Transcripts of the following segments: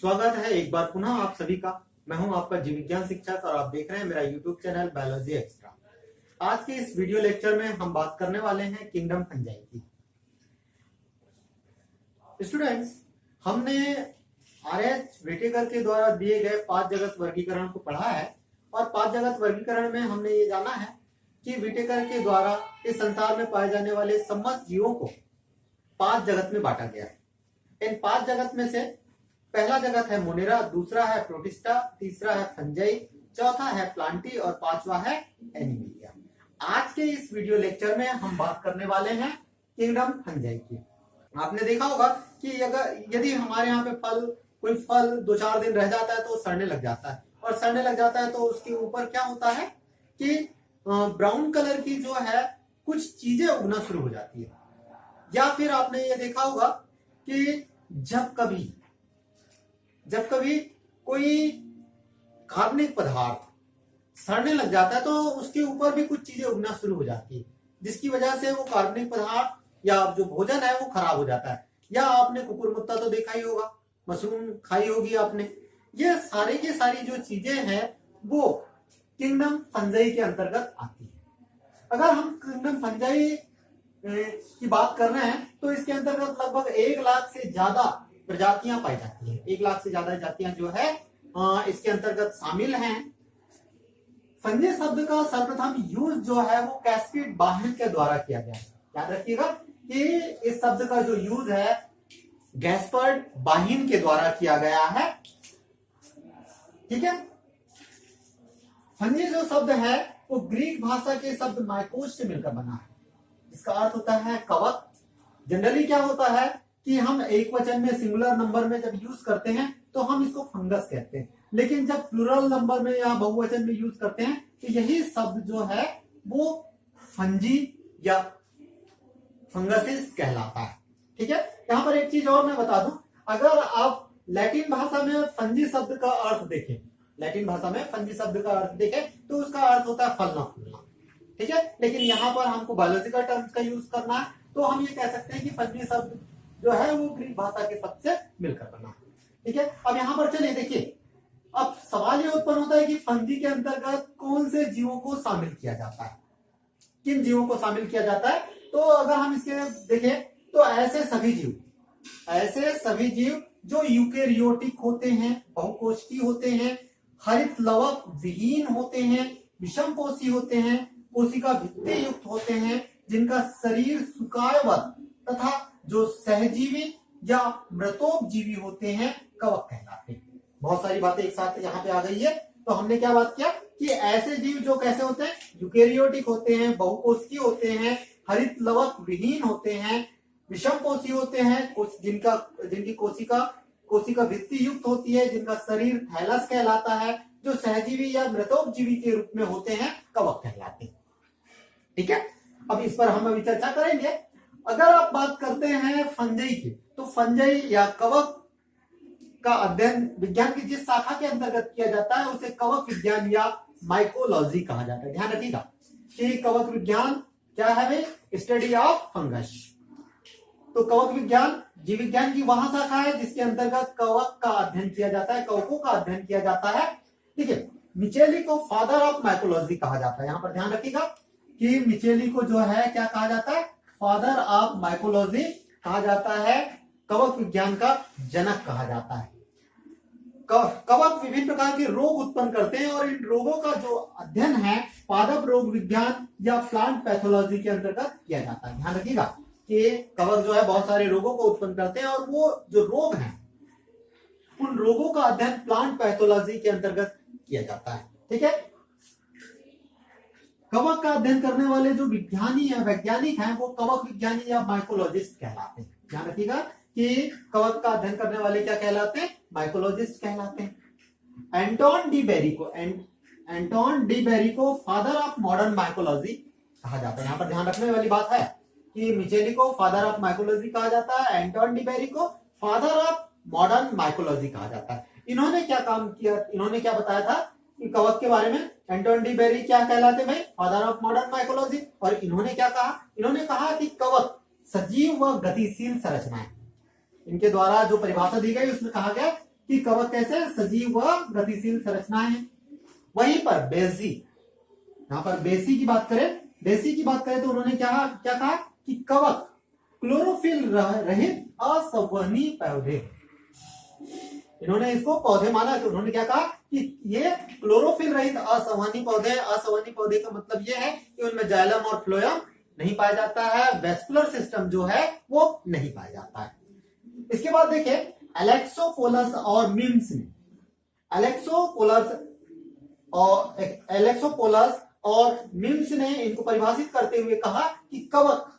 स्वागत है एक बार पुनः आप सभी का। मैं हूं आपका जीव विज्ञान शिक्षक और आप देख रहे हैं मेरा यूट्यूब चैनल बायोलॉजी एक्स्ट्रा। आज के इस वीडियो लेक्चर में हम बात करने वाले हैं किंगडम फंजाई की। स्टूडेंट्स, हमने आरएच व्हिटेकर के द्वारा दिए गए 5 जगत वर्गीकरण को पढ़ा है और 5 जगत वर्गीकरण में हमने ये जाना है कि व्हिटेकर के द्वारा इस संसार में पाए जाने वाले समस्त जीवों को 5 जगत में बांटा गया है। इन 5 जगत में से पहला जगत है मोनेरा, दूसरा है प्रोटिस्टा, तीसरा है फंजाई, चौथा है प्लांटी और पांचवा है एनिमेलिया। आज के इस वीडियो लेक्चर में हम बात करने वाले हैं किंगडम फंजाई की। आपने देखा होगा कि अगर यदि हमारे यहाँ पे कोई फल 2-4 दिन रह जाता है तो सड़ने लग जाता है, और सड़ने लग जाता है तो उसके ऊपर क्या होता है कि ब्राउन कलर की जो है कुछ चीजें उगना शुरू हो जाती है। या फिर आपने ये देखा होगा कि जब कभी कोई कार्बनिक पदार्थ सड़ने लग जाता है तो उसके ऊपर भी कुछ चीजें उगना शुरू हो जाती है, जिसकी वजह से वो कार्बनिक पदार्थ या जो भोजन है वो खराब हो जाता है। या आपने कुकुरमुत्ता तो देखा ही होगा, मशरूम खाई होगी आपने। ये सारी की सारी जो चीजें हैं वो किंगडम फंजाई के अंतर्गत आती है। अगर हम किंगडम फंजाई की बात कर रहे हैं तो इसके अंतर्गत लगभग 1 लाख से ज्यादा प्रजातियां पाई जाती हैं। 1 लाख से ज्यादा जातियां जो है इसके अंतर्गत शामिल हैं। फंजाई शब्द का सर्वप्रथम यूज जो है वो कैस्पिड बाहिन के द्वारा किया गया है। याद रखिएगा कि इस शब्द का जो यूज है गैस्पर्ड बाहिन के द्वारा किया गया है। ठीक है। फंजाई जो शब्द है वो ग्रीक भाषा के शब्द माइकोस से मिलकर बना है। इसका अर्थ होता है कवक। जनरली क्या होता है कि हम एक वचन में सिंगुलर नंबर में जब यूज करते हैं तो हम इसको फंगस कहते हैं, लेकिन जब प्लूरल नंबर में या बहुवचन में यूज करते हैं तो यही शब्द जो है वो फंजी या फंगसिस कहलाता है। ठीक है। यहां पर एक चीज और मैं बता दूं, अगर आप लैटिन भाषा में फंजी शब्द का अर्थ देखें, लैटिन भाषा में फंजी शब्द का अर्थ देखें तो उसका अर्थ होता है फलना फूलना। ठीक है। लेकिन यहाँ पर हमको बायोलॉजिकल टर्म्स का यूज करना है तो हम ये कह सकते हैं कि फंजी शब्द जो है वो ग्रीक भाषा के शब्द से मिलकर बना है। ठीक है। अब यहाँ पर चलिए देखिए, अब सवाल ये उत्पन्न होता है कि फंजी के अंतर्गत कौन से जीवों को शामिल किया जाता है, किन जीवों को शामिल किया जाता है। तो अगर हम इसके देखें तो ऐसे सभी जीव जो यूकेरियोटिक होते हैं, बहुकोशिकीय होते हैं, हरित लवक विहीन होते हैं, विषमपोषी होते हैं, कोशिका भित्ति युक्त होते हैं, जिनका शरीर सुकायवत तथा जो सहजीवी या मृतोपजीवी होते हैं कवक कहलाते हैं। बहुत सारी बातें एक साथ यहाँ पे आ गई है। तो हमने क्या बात किया कि ऐसे जीव जो कैसे होते हैं, यूकेरियोटिक होते हैं, बहुकोशिकीय होते हैं, हरित लवक विहीन होते हैं, विषमपोषी होते हैं, जिनकी कोशिका भित्ति युक्त होती है, जिनका शरीर थैलस कहलाता है, जो सहजीवी या मृतोपजीवी के रूप में होते हैं कवक कहलाते हैं। ठीक है। अब इस पर हम अभी चर्चा करेंगे। अगर आप बात करते हैं फंजाई की, तो फंजाई या कवक का अध्ययन विज्ञान की जिस शाखा के अंतर्गत किया जाता है उसे कवक विज्ञान या माइकोलॉजी कहा जाता है। ध्यान रखिएगा कि कवक विज्ञान क्या है भाई, स्टडी ऑफ फंगस। तो कवक विज्ञान जीव विज्ञान की वहां शाखा है जिसके अंतर्गत कवक का अध्ययन किया जाता है, कवकों का अध्ययन किया जाता है। ठीक है। मिचेली को फादर ऑफ माइकोलॉजी कहा जाता है। यहाँ पर ध्यान रखिएगा कि मिचेली को जो है क्या कहा जाता है, फादर ऑफ माइकोलॉजी कहा जाता है, कवक विज्ञान का जनक कहा जाता है। कवक विभिन्न प्रकार के रोग उत्पन्न करते हैं और इन रोगों का जो अध्ययन है पादप रोग विज्ञान या प्लांट पैथोलॉजी के अंतर्गत किया जाता है। ध्यान रखिएगा कि कवक जो है बहुत सारे रोगों को उत्पन्न करते हैं और वो जो रोग हैं उन रोगों का अध्ययन प्लांट पैथोलॉजी के अंतर्गत किया जाता है। ठीक है। कवक का अध्ययन करने वाले जो विज्ञानी या वैज्ञानिक हैं वो कवक विज्ञानी या माइकोलॉजिस्ट कहलाते हैं। ध्यान रखिएगा कि कवक का अध्ययन करने वाले क्या कहलाते हैं, माइकोलॉजिस्ट कहलाते हैं। एंटोन डी बेरी को फादर ऑफ मॉडर्न माइकोलॉजी कहा जाता है। यहाँ पर ध्यान रखने वाली बात है कि मिचेली को फादर ऑफ माइकोलॉजी कहा जाता है, एंटोन डी बेरी को फादर ऑफ मॉडर्न माइकोलॉजी कहा जाता है। इन्होंने क्या काम किया, इन्होंने क्या बताया था कि कवक के बारे में। एंटोन डी बेरी क्या कहलाते भाई, फादर ऑफ मॉडर्न माइकोलॉजी। और इन्होंने क्या कहा, इन्होंने कहा कि कवक सजीव व गतिशील संरचनाएं। इनके द्वारा जो परिभाषा दी गई उसमें कहा गया कि कवक कैसे सजीव व गतिशील संरचनाएं हैं। वहीं पर बेसी, यहाँ पर बेसी की बात करें तो उन्होंने क्या क्या कहा कि कवक क्लोरोफिल रहित असंवहनी पौधे, इन्होंने इसको पौधे माना। तो उन्होंने क्या कहा कि ये क्लोरोफिल रहित असंवहनी पौधे। असंवहनी पौधे का मतलब ये है कि उनमें जाइलम और फ्लोएम नहीं पाया जाता है, वेस्कुलर सिस्टम जो है वो नहीं पाया जाता है। इसके बाद देखिए एलेक्सोपोलस और मिम्स ने, एलेक्सोपोलस और मिम्स ने इनको परिभाषित करते हुए कहा कि कवक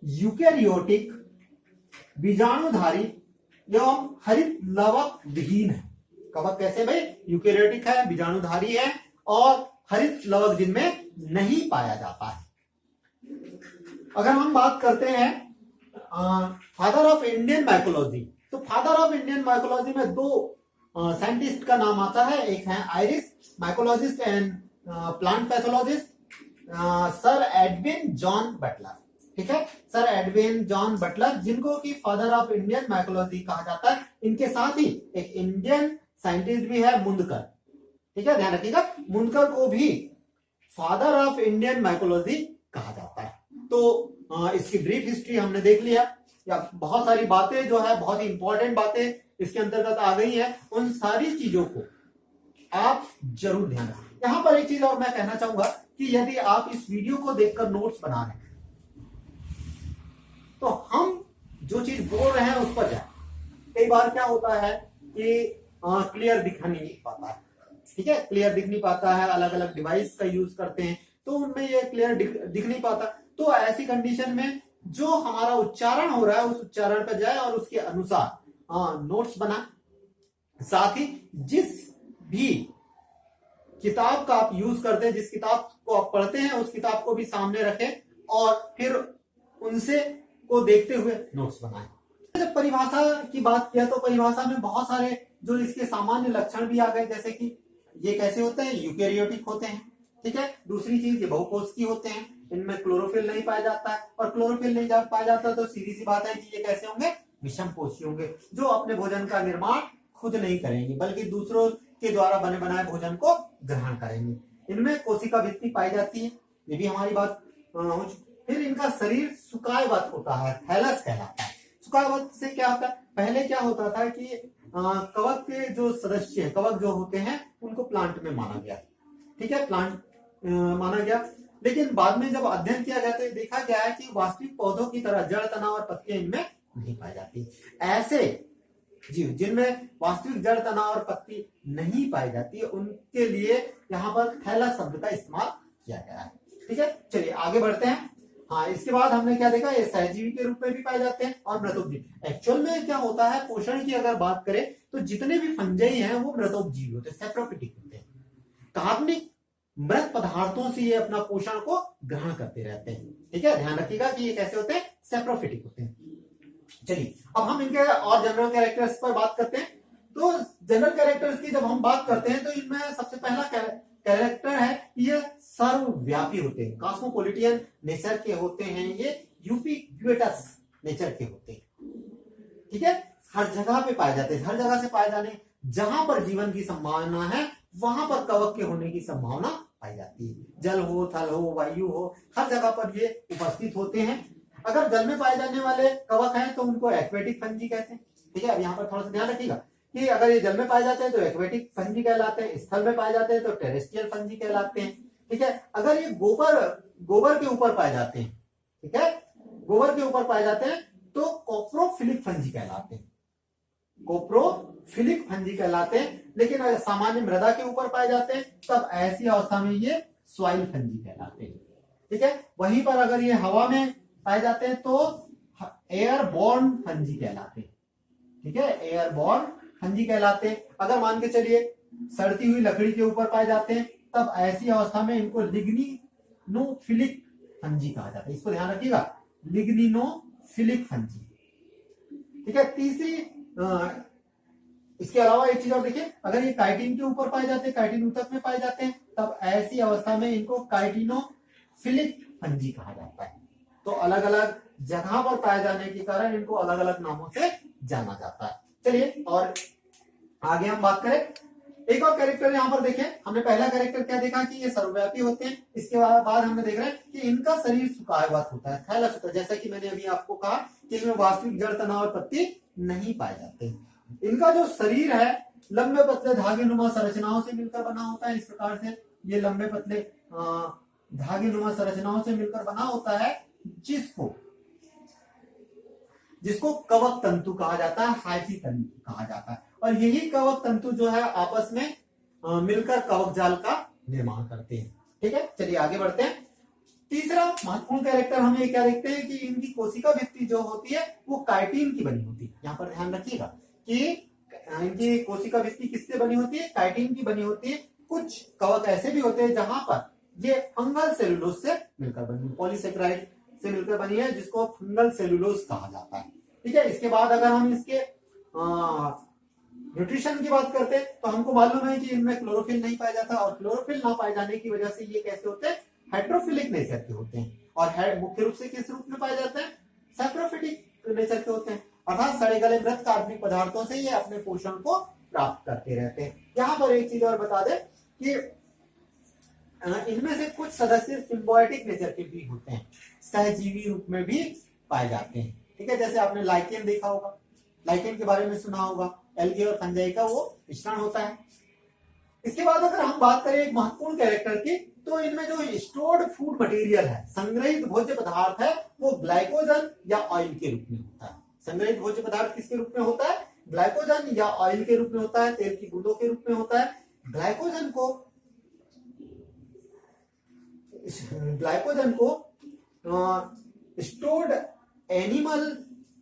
यूकेरियोटिक, बीजाणुधारी एवं हरित लवक विहीन है। कवक कैसे भाई? यूकेरियोटिक है, बीजाणुधारी है और हरित लवक जिनमें नहीं पाया जाता है। अगर हम बात करते हैं फादर ऑफ इंडियन माइकोलॉजी, तो फादर ऑफ इंडियन माइकोलॉजी में दो साइंटिस्ट का नाम आता है। एक है Irish mycologist and plant pathologist sir Edwin John Butler. ठीक है, सर एडविन जॉन बटलर, जिनको कि फादर ऑफ इंडियन माइकोलॉजी कहा जाता है। इनके साथ ही एक इंडियन साइंटिस्ट भी है मुंडकर। ठीक है, ध्यान रखिएगा, मुंडकर को भी फादर ऑफ इंडियन माइकोलॉजी कहा जाता है। तो इसकी ब्रीफ हिस्ट्री हमने देख लिया, या बहुत सारी बातें जो है, बहुत ही इंपॉर्टेंट बातें इसके अंतर्गत आ गई है। उन सारी चीजों को आप जरूर ध्यान रखें। यहां पर एक चीज और मैं कहना चाहूंगा कि यदि आप इस वीडियो को देखकर नोट्स बना रहे हैं तो हम जो चीज बोल रहे हैं उस पर जाए। कई बार क्या होता है कि क्लियर दिख नहीं पाता है। ठीक है, क्लियर दिख नहीं पाता है, अलग अलग डिवाइस का यूज करते हैं तो उनमें ये क्लियर दिख नहीं पाता। तो ऐसी कंडीशन में जो हमारा उच्चारण हो रहा है उस उच्चारण पर जाए और उसके अनुसार नोट्स बनाए। साथ ही जिस भी किताब का आप यूज करते हैं, जिस किताब को आप पढ़ते हैं, उस किताब को भी सामने रखें और फिर उनसे को देखते हुए नोट्स बनाएं। जब परिभाषा की बात किया तो परिभाषा में बहुत सारे जो इसके सामान्य लक्षण भी आ गए, जैसे कि ये कैसे होते हैं, यूकेरियोटिक होते हैं। ठीक है, दूसरी चीज ये बहुकोषीय होते हैं, इनमें क्लोरोफिल नहीं पाया जाता है, और क्लोरोफिल नहीं पाया जाता तो सीधी सी बात है कि ये कैसे होंगे, विषम पोषी होंगे, जो अपने भोजन का निर्माण खुद नहीं करेंगे बल्कि दूसरों के द्वारा बने बनाए भोजन को ग्रहण करेंगे। इनमें कोशिका भित्ति पाई जाती है, ये भी हमारी बात हो चुकी। फिर इनका शरीर सुकायवत होता है, थैलस कहलाता है। सुकायवत से क्या होता है, पहले क्या होता था कि कवक के जो सदस्य हैं, कवक जो होते हैं, उनको प्लांट में माना गया। ठीक है, प्लांट माना गया, लेकिन बाद में जब अध्ययन किया गया तो देखा गया है कि वास्तविक पौधों की तरह जड़, तना और पत्तियां इनमें नहीं पाई जाती। ऐसे जीव जिनमें वास्तविक जड़, तना और पत्ती नहीं पाई जाती है, उनके लिए यहाँ पर थैलस शब्द का इस्तेमाल किया गया है। ठीक है, चलिए आगे बढ़ते हैं। हाँ, इसके बाद हमने क्या देखा, ये सहजीवी के रूप में भी पाए जाते हैं और मृतोपजीवी। एक्चुअल में क्या होता है, पोषण की अगर बात करें तो जितने भी फंजाई हैं वो मृतोपजीवी होते हैं, सेप्रोफिटिक होते हैं। कार्बनिक मृत पदार्थों से ये अपना पोषण को ग्रहण करते रहते हैं। ठीक है, ध्यान रखिएगा कि ये कैसे होते हैं, सेप्रोफिटिक होते हैं। चलिए अब हम इनके और जनरल कैरेक्टर्स पर बात करते हैं। तो जनरल कैरेक्टर्स की जब हम बात करते हैं तो इनमें सबसे पहला कैरेक्टर है, ये सर्वव्यापी होते हैं, कॉस्मोपॉलिटियन नेचर के होते हैं, ये यूबिक्विटस नेचर के होते हैं। ठीक है, हर जगह पे पाए जाते हैं, हर जगह से पाए जाने, जहां पर जीवन की संभावना है वहां पर कवक के होने की संभावना पाई जाती है। जल हो, थल हो, वायु हो, हर जगह पर ये उपस्थित होते हैं। अगर जल में पाए जाने वाले कवक हैं तो उनको एक्वेटिक फंजी कहते हैं। ठीक है, अब यहाँ पर थोड़ा सा ध्यान रखिएगा कि अगर ये जल में पाए जाते हैं तो एक्वेटिक फंजी कहलाते हैं, स्थल में पाए जाते हैं तो टेरेस्ट्रियल फंजी कहलाते हैं। ठीक है, अगर ये गोबर के ऊपर पाए जाते हैं, ठीक है, गोबर के ऊपर पाए जाते हैं तो कोप्रोफिलिक फंजी कहलाते हैं, कोप्रोफिलिक फंजी कहलाते हैं। लेकिन अगर सामान्य मृदा के ऊपर पाए जाते हैं तब ऐसी अवस्था में ये सॉइल फंजी कहलाते हैं। ठीक है, वहीं पर अगर ये हवा में पाए जाते हैं तो एयरबॉर्न फंजी कहलाते हैं। ठीक है, एयरबॉर्न फंजी कहलाते हैं। अगर मान के चलिए सड़ती हुई लकड़ी के ऊपर पाए जाते हैं तब ऐसी अवस्था में इनको लिग्निनोफिलिक फंजी कहा जाता है। इसको ध्यान रखिएगा, लिग्निनोफिलिक फंजी। ठीक है, तीसरी इसके अलावा एक चीज और देखिए, अगर ये काइटिन के ऊपर पाए जाते हैं, काइटिन ऊतक में पाए जाते हैं, तब ऐसी अवस्था में इनको काइटिनोफिलिक फंजी कहा जाता है। तो अलग अलग जगह पर पाए जाने के कारण इनको अलग अलग नामों से जाना जाता है। चलिए और आगे हम बात करें, एक और कैरेक्टर यहाँ पर देखें। हमने पहला कैरेक्टर क्या देखा कि ये सर्वव्यापी होते हैं। इसके बाद हमने देख रहे हैं कि इनका शरीर सुखायवात होता है, थैलस होता है। जैसा कि मैंने अभी आपको कहा कि इनमें वास्तविक जड़, तनाव और पत्ती नहीं पाए जाते। इनका जो शरीर है लंबे पतले धागे नुमा संरचनाओं से मिलकर बना होता है। इस प्रकार से ये लंबे पतले धागे नुमा संरचनाओं से मिलकर बना होता है, जिसको कवक तंतु कहा जाता है, हाइफी तंतु कहा जाता है। और यही कवक तंतु जो है आपस में मिलकर कवक जाल का निर्माण करते हैं। ठीक है, चलिए आगे बढ़ते हैं। तीसरा महत्वपूर्ण कैरेक्टर हम ये क्या देखते हैं कि इनकी कोशिका भित्ति जो होती है वो काइटिन की बनी होती है। यहाँ पर ध्यान रखिएगा कि इनकी कोशिका भित्ति किससे बनी होती है, काइटिन की बनी होती है। कुछ कवक ऐसे भी होते हैं जहां पर ये फंगल सेलुलोज से मिलकर बनी, पॉलीसेकेराइड से मिलकर बनी है, जिसको फंगल सेलुलोज कहा जाता है। ठीक है, इसके बाद अगर हम इसके न्यूट्रिशन की बात करते हैं तो हमको मालूम है कि इनमें क्लोरोफिल नहीं पाया जाता, और क्लोरोफिल ना पाए जाने की वजह से ये कैसे होते हैं, हाइड्रोफिलिक नेचर के होते हैं। और मुख्य रूप से किस रूप में पाए जाते हैं, सैप्रोफिटिक नेचर के होते हैं, अर्थात सड़े गले मृत कार्बनिक पदार्थों से ये अपने पोषण को प्राप्त करते रहते हैं। यहाँ पर एक चीज और बता दें कि इनमें से कुछ सदस्य सिम्बायोटिक नेचर के भी होते हैं, सहजीवी रूप में भी पाए जाते हैं। ठीक है, जैसे आपने लाइकेन देखा होगा, लाइकेन के बारे में सुना होगा, एल्गी और फंजाई का वो मिश्रण होता है। इसके बाद अगर हम बात करें एक महत्वपूर्ण कैरेक्टर की, तो इनमें जो स्टोर्ड फूड मटेरियल है, संग्रहित भोज्य पदार्थ है, वो ग्लाइकोजन या ऑयल के रूप में होता है। संग्रहित भोज्य पदार्थ किसके रूप में होता है, ग्लाइकोजन या ऑयल के रूप में होता है, तेल की बूंदों के रूप में होता है। ग्लाइकोजन को स्टोर्ड एनिमल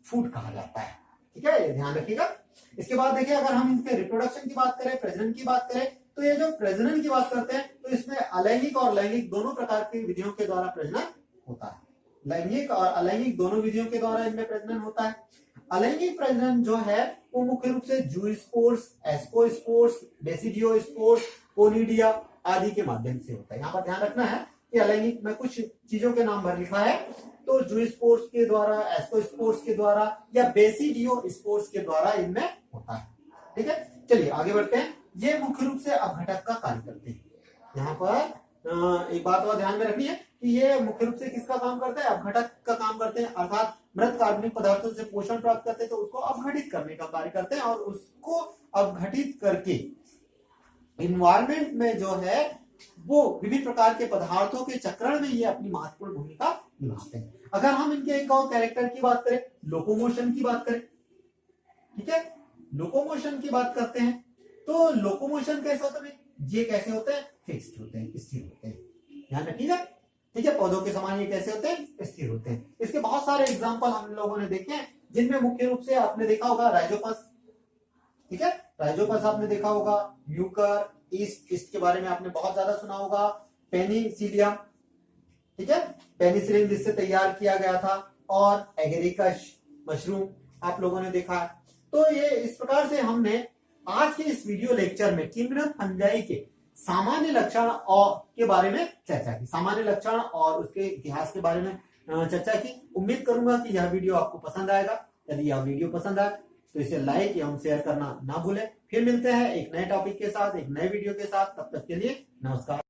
फूड कहा जाता है। ठीक है, ध्यान रखिएगा। इसके बाद देखिए, अगर हम इनके रिप्रोडक्शन की बात करें, प्रजनन की बात करें, तो ये जो प्रजनन की बात करते हैं तो इसमें अलैंगिक और लैंगिक दोनों प्रकार की विधियों के द्वारा प्रजनन होता है। लैंगिक और अलैंगिक दोनों विधियों के द्वारा इनमें प्रजनन होता है। अलैंगिक प्रजनन जो है वो मुख्य रूप से जूस्पोर्स, एस्कोस्पोर्स, बेसिडियोस्पोर्स, कोनिडिया आदि के माध्यम से होता है। यहाँ पर ध्यान रखना है कि अलैंगिक में कुछ चीजों के नाम भर लिखा है, तो जूस्पोर्स के द्वारा, एस्कोस्पोर्स के द्वारा या बेसिडियोस्पोर्स के द्वारा इनमें होता है। ठीक है, चलिए आगे बढ़ते हैं। ये मुख्य रूप से अपघटक का कार्य करते हैं। यहाँ पर एक बात और ध्यान में रखनी है कि ये मुख्य रूप से किसका काम करते हैं, अपघटक का काम करते हैं, अर्थात मृत कार्बनिक पदार्थों से पोषण प्राप्त करते हैं तो उसको अपघटित करने का कार्य करते हैं, और उसको अपघटित करके इन्वायरमेंट में जो है वो विभिन्न प्रकार के पदार्थों के चक्रण में ये अपनी महत्वपूर्ण भूमिका निभाते हैं। अगर हम इनके एक और कैरेक्टर की बात करें, लोकोमोशन की बात करें, ठीक है, लोकोमोशन की बात करते हैं, तो लोकोमोशन कैसे होता है, ये कैसे होते हैं, फिक्स्ड होते हैं, स्थिर होते हैं। ध्यान रखिएगा। ठीक है, पौधों के समान ये कैसे होते हैं, स्थिर होते हैं। इसके बहुत सारे एग्जाम्पल हम लोगों ने देखे हैं, जिनमें मुख्य रूप से आपने देखा होगा राइजोपस। ठीक है, राइजोपस आपने देखा होगा, म्यूकर, ईस्ट के बारे में आपने बहुत ज्यादा सुना होगा, पेनिसिलियम, ठीक है, पेनिसिलिन जिससे तैयार किया गया था, और एगेरिकस मशरूम आप लोगों ने देखा है। तो ये इस प्रकार से हमने आज के इस वीडियो लेक्चर में किंगडम फंजाई के सामान्य लक्षण और के बारे में चर्चा की, सामान्य लक्षण और उसके इतिहास के बारे में चर्चा की। उम्मीद करूंगा कि यह वीडियो आपको पसंद आएगा। यदि यह वीडियो पसंद आए तो इसे लाइक एवं शेयर करना ना भूलें। फिर मिलते हैं एक नए टॉपिक के साथ, एक नए वीडियो के साथ। तब तक के लिए नमस्कार।